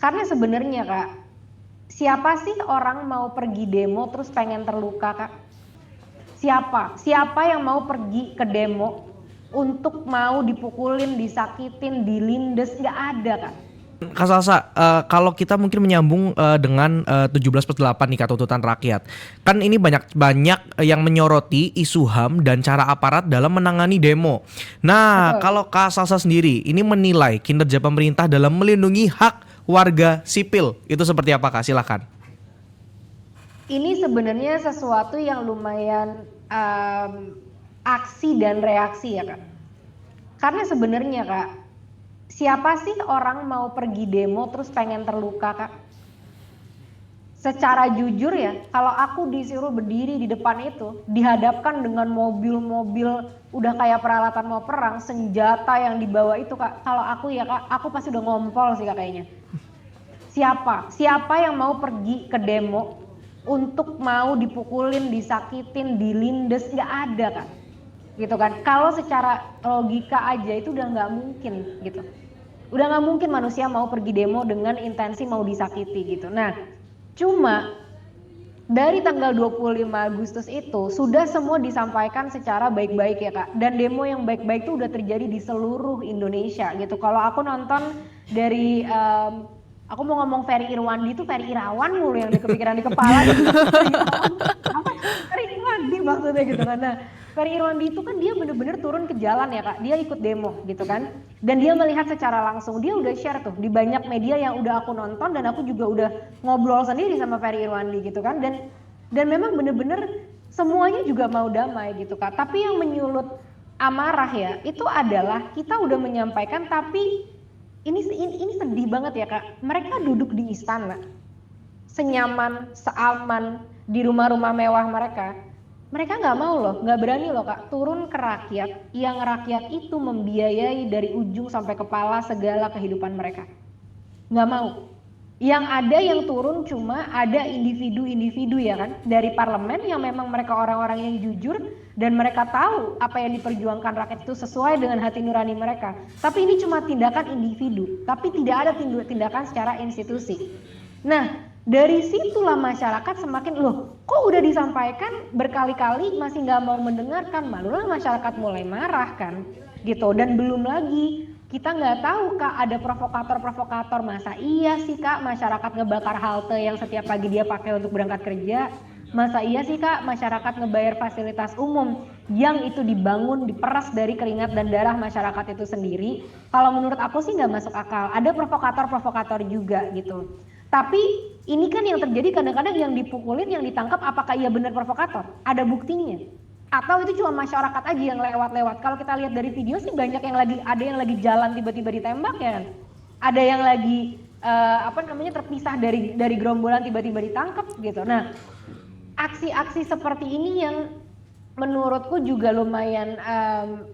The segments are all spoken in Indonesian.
Karena sebenarnya Kak, siapa sih orang mau pergi demo terus pengen terluka Kak? Siapa? Siapa yang mau pergi ke demo untuk mau dipukulin, disakitin, dilindes? Nggak ada Kak. Kak Salsa, kalau kita mungkin menyambung dengan 17/8 nih, tuntutan rakyat. Kan ini banyak yang menyoroti isu HAM dan cara aparat dalam menangani demo. Nah, Betul. kalau Kak Salsa sendiri ini menilai kinerja pemerintah dalam melindungi hak warga sipil, itu seperti apa Kak? Silakan. Ini sebenarnya sesuatu yang lumayan aksi dan reaksi ya Kak. Karena sebenarnya Kak, siapa sih orang mau pergi demo terus pengen terluka Kak? Secara jujur ya, kalau aku disuruh berdiri di depan itu, dihadapkan dengan mobil-mobil udah kayak peralatan mau perang, senjata yang dibawa itu Kak, kalau aku ya Kak, aku pasti udah ngompol sih Kak kayaknya. Siapa? Siapa yang mau pergi ke demo untuk mau dipukulin, disakitin, dilindes? Nggak ada Kak. Gitu kan. Kalau secara logika aja itu udah nggak mungkin gitu. Udah nggak mungkin manusia mau pergi demo dengan intensi mau disakiti gitu. Nah, cuma dari tanggal 25 Agustus itu sudah semua disampaikan secara baik-baik ya Kak. Dan demo yang baik-baik itu udah terjadi di seluruh Indonesia gitu. Kalau aku nonton dari aku mau ngomong Ferry Irwandi itu Ferry Irawan mulu yang kepikiran di kepala gitu. Apa Ferry Irwandi maksudnya gitu kan. Nah, Ferry Irwandi itu kan dia bener-bener turun ke jalan ya Kak. Dia ikut demo gitu kan. Dan dia melihat secara langsung. Dia udah share tuh di banyak media yang udah aku nonton dan aku juga udah ngobrol sendiri sama Ferry Irwandi gitu kan. Dan memang bener-bener semuanya juga mau damai gitu Kak. Tapi yang menyulut amarah ya itu adalah kita udah menyampaikan tapi ini sedih banget ya Kak. Mereka duduk di istana, senyaman, seaman di rumah-rumah mewah mereka. Mereka nggak mau loh, nggak berani loh Kak, turun ke rakyat yang rakyat itu membiayai dari ujung sampai kepala segala kehidupan mereka. Nggak mau. Yang ada yang turun cuma ada individu-individu ya kan dari parlemen yang memang mereka orang-orang yang jujur dan mereka tahu apa yang diperjuangkan rakyat itu sesuai dengan hati nurani mereka. Tapi ini cuma tindakan individu, tapi tidak ada tindakan secara institusi. Nah, dari situlah masyarakat semakin loh, kok udah disampaikan berkali-kali masih nggak mau mendengarkan, malulah masyarakat mulai marah kan, gitu. Dan belum lagi kita nggak tahu Kak ada provokator-provokator, masa iya sih Kak masyarakat ngebakar halte yang setiap pagi dia pakai untuk berangkat kerja, masa iya sih Kak masyarakat ngebayar fasilitas umum yang itu dibangun diperas dari keringat dan darah masyarakat itu sendiri. Kalau menurut aku sih nggak masuk akal, ada provokator-provokator juga gitu. Tapi ini kan yang terjadi kadang-kadang yang dipukulin, yang ditangkap apakah ia benar provokator? Ada buktinya? Atau itu cuma masyarakat aja yang lewat-lewat? Kalau kita lihat dari video sih banyak yang lagi, ada yang lagi jalan tiba-tiba ditembak ya kan? Ada yang lagi terpisah dari gerombolan tiba-tiba ditangkap gitu. Nah, aksi-aksi seperti ini yang menurutku juga lumayan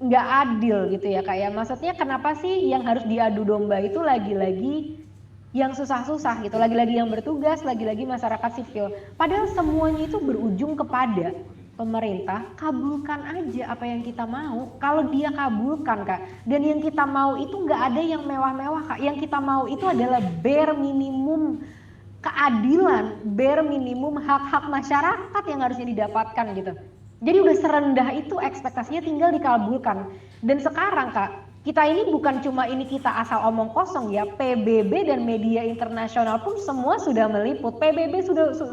nggak adil gitu ya kayak. Maksudnya kenapa sih yang harus diadu domba itu lagi-lagi yang susah-susah gitu, lagi-lagi yang bertugas, lagi-lagi masyarakat sipil. Padahal semuanya itu berujung kepada pemerintah kabulkan aja apa yang kita mau. Kalau dia kabulkan Kak, dan yang kita mau itu nggak ada yang mewah-mewah Kak. Yang kita mau itu adalah bare minimum keadilan, bare minimum hak-hak masyarakat yang harusnya didapatkan gitu. Jadi udah serendah itu ekspektasinya tinggal dikabulkan. Dan sekarang Kak, kita ini bukan cuma ini kita asal omong kosong ya, PBB dan media internasional pun semua sudah meliput. PBB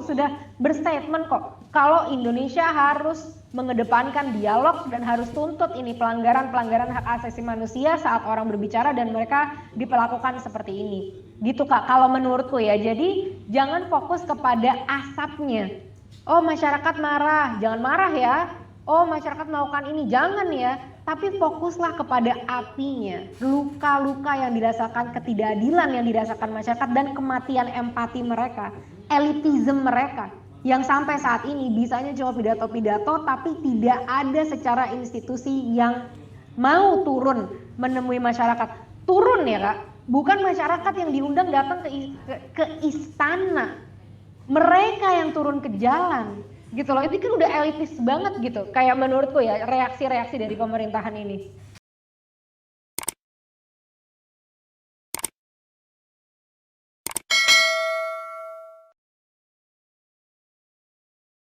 sudah berstatement kok kalau Indonesia harus mengedepankan dialog dan harus tuntut ini pelanggaran-pelanggaran hak asasi manusia saat orang berbicara dan mereka diperlakukan seperti ini. Gitu Kak, kalau menurutku ya. Jadi jangan fokus kepada asapnya. Oh masyarakat marah, jangan marah ya. Oh masyarakat melakukan ini, jangan ya. Tapi fokuslah kepada apinya, luka-luka yang dirasakan, ketidakadilan yang dirasakan masyarakat dan kematian empati mereka, elitisme mereka yang sampai saat ini bisanya cuma pidato-pidato tapi tidak ada secara institusi yang mau turun menemui masyarakat. Turun ya Kak, bukan masyarakat yang diundang datang ke istana, mereka yang turun ke jalan. Gitu loh, itu kan udah elitis banget gitu kayak menurutku ya reaksi-reaksi dari pemerintahan ini.